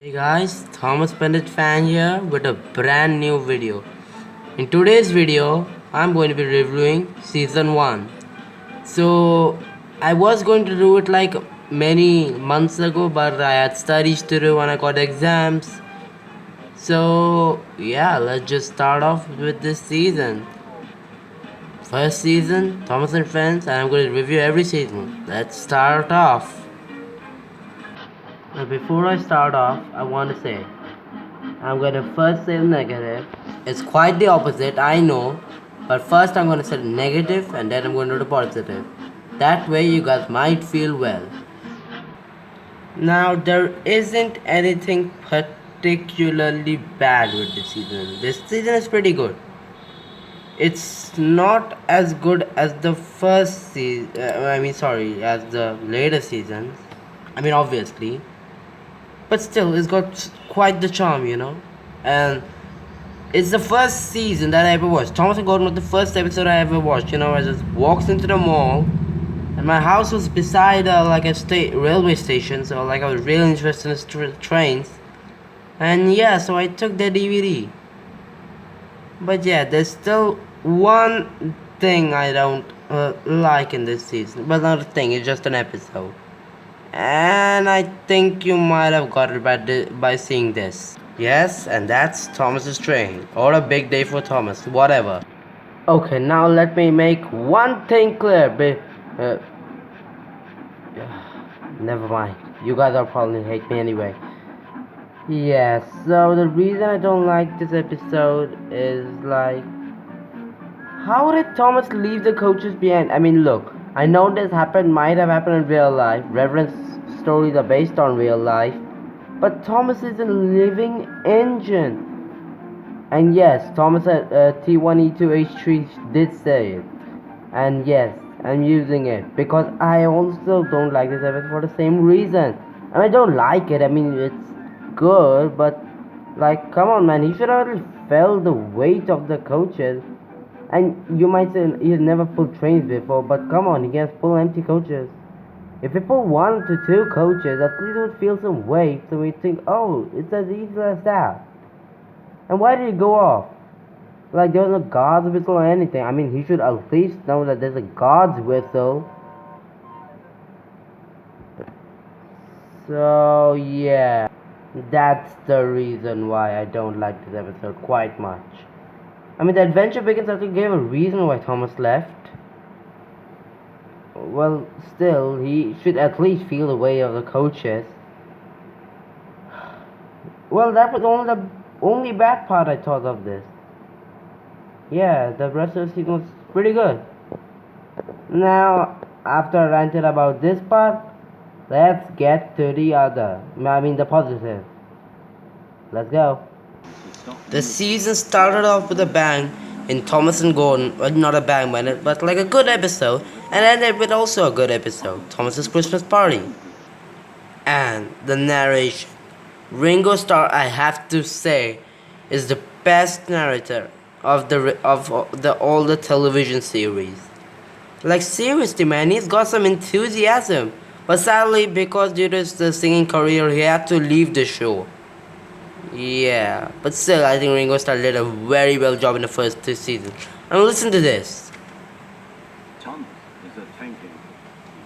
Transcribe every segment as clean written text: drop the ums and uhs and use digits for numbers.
Hey guys, Thomas Pandit fan here with a brand new video. In today's video, I'm going to be reviewing season 1. So, I was going to do it like many months ago, but I had studies to do and I got exams. So, yeah, let's just start off with this season. First season, Thomas and Friends, and I'm going to review every season. Let's start off. Now, before I start off, I want to say I'm gonna first say the negative. It's quite the opposite, I know. But first I'm gonna say the negative and then I'm going to do the positive. That way you guys might feel well. Now there isn't anything particularly bad with this season. This season is pretty good. It's not as good as the first season. As the later seasons. Obviously. But still, it's got quite the charm. And it's the first season that I ever watched. Thomas and Gordon was the first episode I ever watched. I just walked into the mall, and my house was beside like a state railway station, so like I was really interested in trains. And yeah, so I took the DVD. But yeah, there's still one thing I don't like in this season. But not a thing, it's just an episode. And I think you might have got it by seeing this. Yes, and that's Thomas's train. Or a big day for Thomas, whatever. Okay, now let me make one thing clear. Never mind. You guys will probably hate me anyway. Yeah, so the reason I don't like this episode is like, how did Thomas leave the coaches behind? Look, I know this might have happened in real life. Reference stories are based on real life. But Thomas is a living engine. And yes, Thomas at T1E2H3 did say it. And yes, I'm using it. Because I also don't like this episode for the same reason. I don't like it. It's good. But, like, come on, man. He should have felt the weight of the coaches. And you might say he's never pulled trains before. But come on, he can pull empty coaches. If we put 1 to 2 coaches, at least it would feel some weight, so we think, oh, it's as easy as that. And why did he go off? Like there was no God's whistle or anything. He should at least know that there's a God's whistle. So yeah, that's the reason why I don't like this episode quite much. The adventure begins after gave a reason why Thomas left. Well, still, he should at least feel the way of the coaches. Well, that was the only bad part I thought of this. Yeah, the rest of the season was pretty good. Now, after I ranted about this part, let's get to the positive. Let's go. The season started off with a bang in Thomas and Gordon, well, not a bang, but like a good episode, and ended with also a good episode, Thomas's Christmas party. And the narration. Ringo Starr, I have to say, is the best narrator of all the television series. Like seriously, man, he's got some enthusiasm. But sadly, because due to his singing career, he had to leave the show. Yeah, but still, I think Ringo Starr did a very well job in the first 2 seasons. Listen to this. Thomas is a tanker.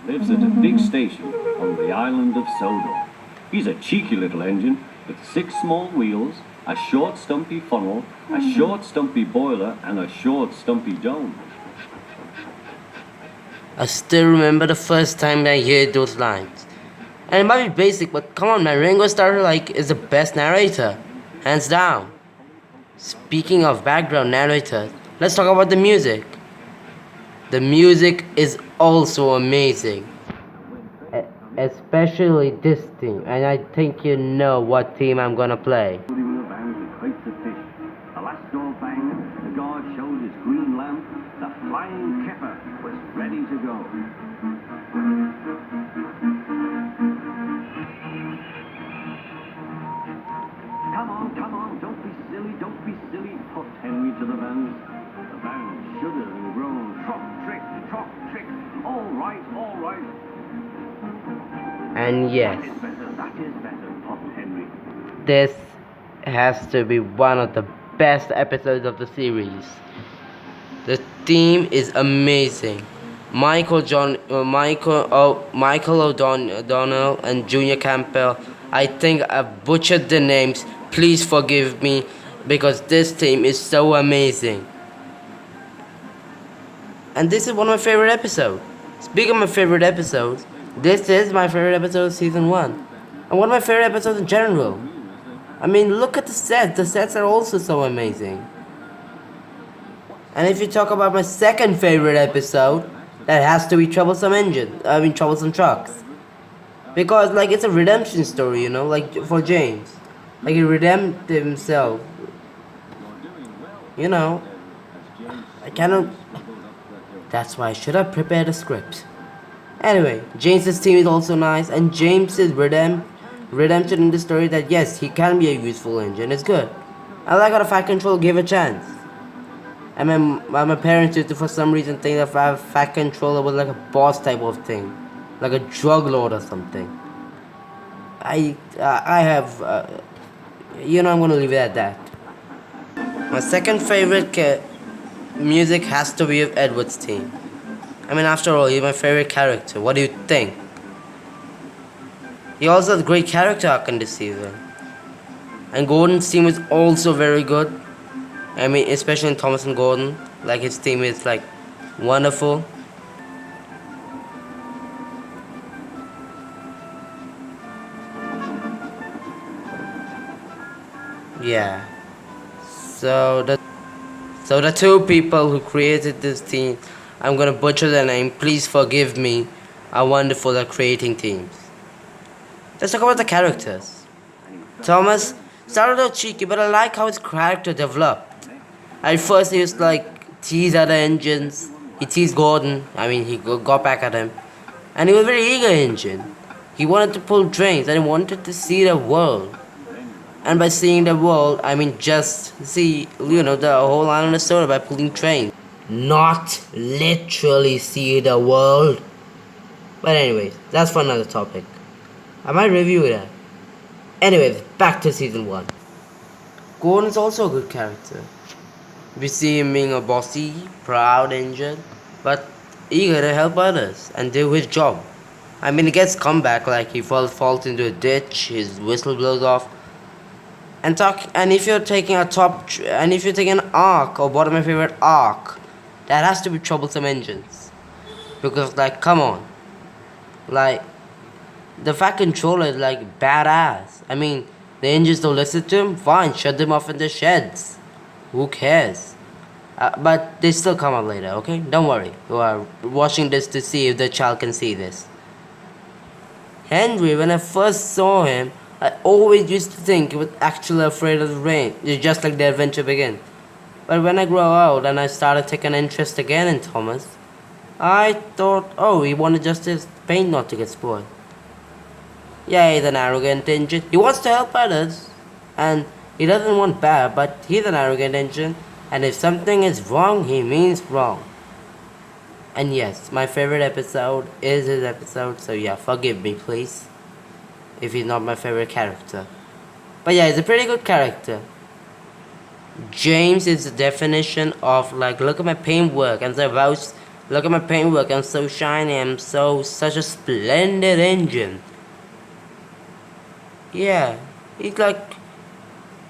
He lives at a big station on the island of Sodor. He's a cheeky little engine with 6 small wheels, a short stumpy funnel, a short stumpy boiler, and a short stumpy dome. I still remember the first time I heard those lines. And it might be basic, but come on, man, Ringo Starr is the best narrator, hands down. Speaking of background narrators, let's talk about the music. The music is also amazing. Especially this team, and I think you know what team I'm gonna play. The last door banged, the guard showed his green lamp, the flying kipper was ready to go. Come on, don't be silly, puffed Henry to the vans. The vans shuddered and groaned, trot, trick, all right. And yes, That is better, puffed Henry. this has to be one of the best episodes of the series. The theme is amazing. Michael O'Donnell and Junior Campbell. I think I butchered the names. Please forgive me because this theme is so amazing. And this is one of my favorite episodes. Speaking of my favorite episodes, this is my favorite episode of season 1. And one of my favorite episodes in general. I mean, look at the sets. The sets are also so amazing. And if you talk about my second favorite episode, that has to be Troublesome Trucks. Because, like, it's a redemption story, you know, like, for James. Like, he redeemed himself. You know, I cannot... That's why I should have prepared a script. Anyway, James's team is also nice, and James's redemption in the story that yes, he can be a useful engine is good. I like how the Fat Control gave a chance. And my parents used to for some reason think that Fat Controller was like a boss type of thing, like a drug lord or something. I'm gonna leave it at that. My second favorite music has to be of Edward's team. I mean, after all, he's my favorite character. What do you think? He also has a great character arc in this season. And Gordon's team is also very good. I mean, especially in Thomas and Gordon. Like, his team is, like, wonderful. Yeah. So the two people who created this team, I'm gonna butcher their name, please forgive me, are wonderful at creating teams. Let's talk about the characters. Thomas started out cheeky, but I like how his character developed. At first he used to like tease other engines, he teased Gordon, he got back at him. And he was a very eager engine. He wanted to pull trains and he wanted to see the world. And by seeing the world, just see, the whole island of Soda by pulling trains. Not literally see the world. But anyways, that's for another topic. I might review that. Anyways, back to season 1. Gordon's also a good character. We see him being a bossy, proud engine, but eager to help others and do his job. He gets comeback, like he falls into a ditch, his whistle blows off. And if you're taking an arc, or one of my favorite arc, that has to be Troublesome Engines. Because, like, come on. Like, the Fat Controller is, like, badass. The engines don't listen to him, fine, shut them off in the sheds. Who cares? But they still come out later, okay? Don't worry. You are watching this to see if the child can see this. Henry, when I first saw him, I always used to think he was actually afraid of the rain. It's just like the adventure begins. But when I grew out and I started taking interest again in Thomas, I thought, oh, he wanted just his paint not to get spoiled. Yeah, he's an arrogant engine. He wants to help others. And he doesn't want bad, but he's an arrogant engine. And if something is wrong, he means wrong. And yes, my favorite episode is his episode. So yeah, forgive me, please, if he's not my favorite character. But yeah, he's a pretty good character. James is the definition of, like, look at my paintwork, and look at my paintwork, I'm so shiny, I'm such a splendid engine. Yeah, he's like,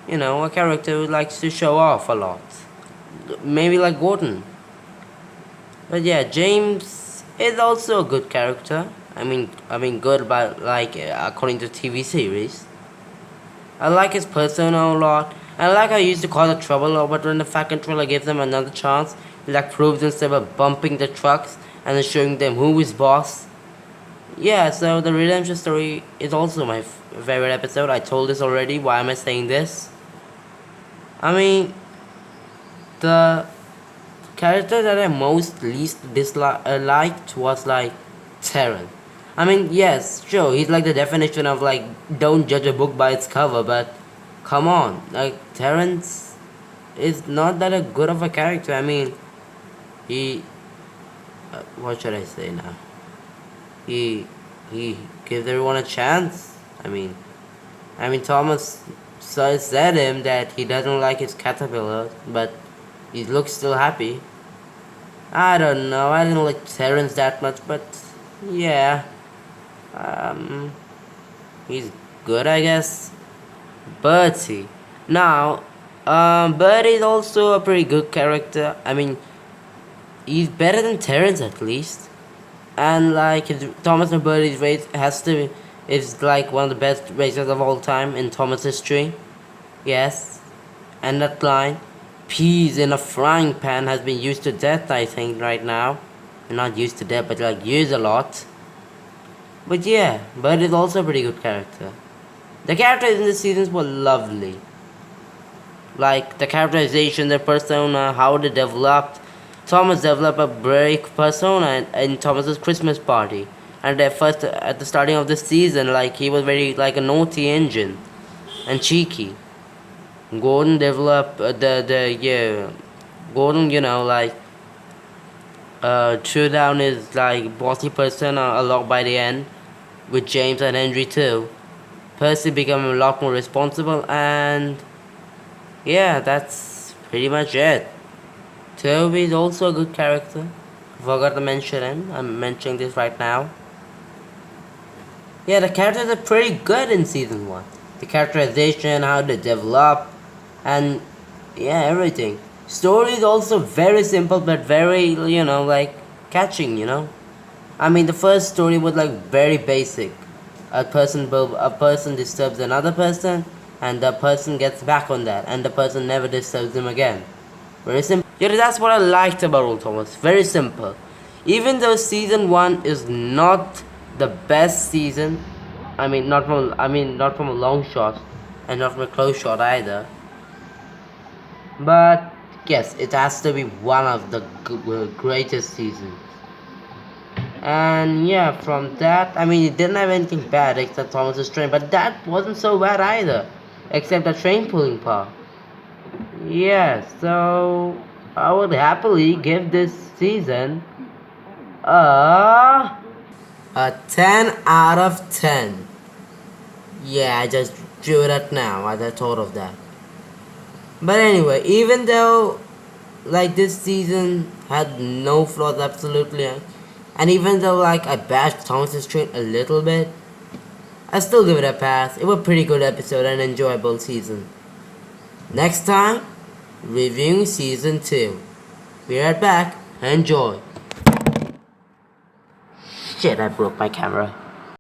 a character who likes to show off a lot. Maybe like Gordon. But yeah, James is also a good character. Good, but like according to TV series. I like his persona a lot. I like how he used to cause the trouble, but when the Fat Controller gives them another chance, he like proves himself by bumping the trucks and then showing them who is boss. Yeah, so the redemption story is also my favorite episode. I told this already. Why am I saying this? The character that I least disliked was like Terran. Yes, sure, he's like the definition of like, don't judge a book by its cover, but come on, like, Terrence is not that a good of a character. He, what should I say now? He gives everyone a chance. Thomas so said him that he doesn't like his caterpillar, but he looks still happy. I don't know, I didn't like Terrence that much, but yeah, um, he's good, I guess. Bertie. Now, Bertie is also a pretty good character. I mean, he's better than Terrence at least. And like Thomas and Bertie's race has to is like one of the best races of all time in Thomas history. Yes. And that line, peas in a frying pan, has been used to death, I think, right now. Not used to death, but like used a lot. But yeah, Bertie is also a pretty good character. The characters in the seasons were lovely. Like the characterization, their persona, how they developed. Thomas developed a break persona in Thomas's Christmas party, and at first, at the starting of the season, like he was very like a naughty engine and cheeky. Gordon developed Gordon, like threw down his like bossy persona a lot by the end, with James and Henry too. Percy became a lot more responsible, and yeah, that's pretty much it. Toby is also a good character. Forgot to mention him. I'm mentioning this right now. Yeah, the characters are pretty good in season 1. The characterization, how they develop, and yeah, everything. Story is also very simple but very, like catching. I mean, the first story was like very basic. A person disturbs another person, and the person gets back on that, and the person never disturbs them again. Very simple. Yeah, that's what I liked about Old Thomas. Very simple. Even though season 1 is not the best season, not from a long shot, and not from a close shot either. But yes, it has to be one of the greatest seasons. And yeah, from that, it didn't have anything bad except Thomas's train, but that wasn't so bad either, except the train pulling part. Yeah, so I would happily give this season a 10 out of 10. Yeah, I just drew it up now as I thought of that. But anyway, even though like this season had no flaws absolutely, and even though like I bashed Thomas's train a little bit, I still give it a pass. It was a pretty good episode and enjoyable season. Next time, reviewing season 2. Be right back. Enjoy. Shit, I broke my camera.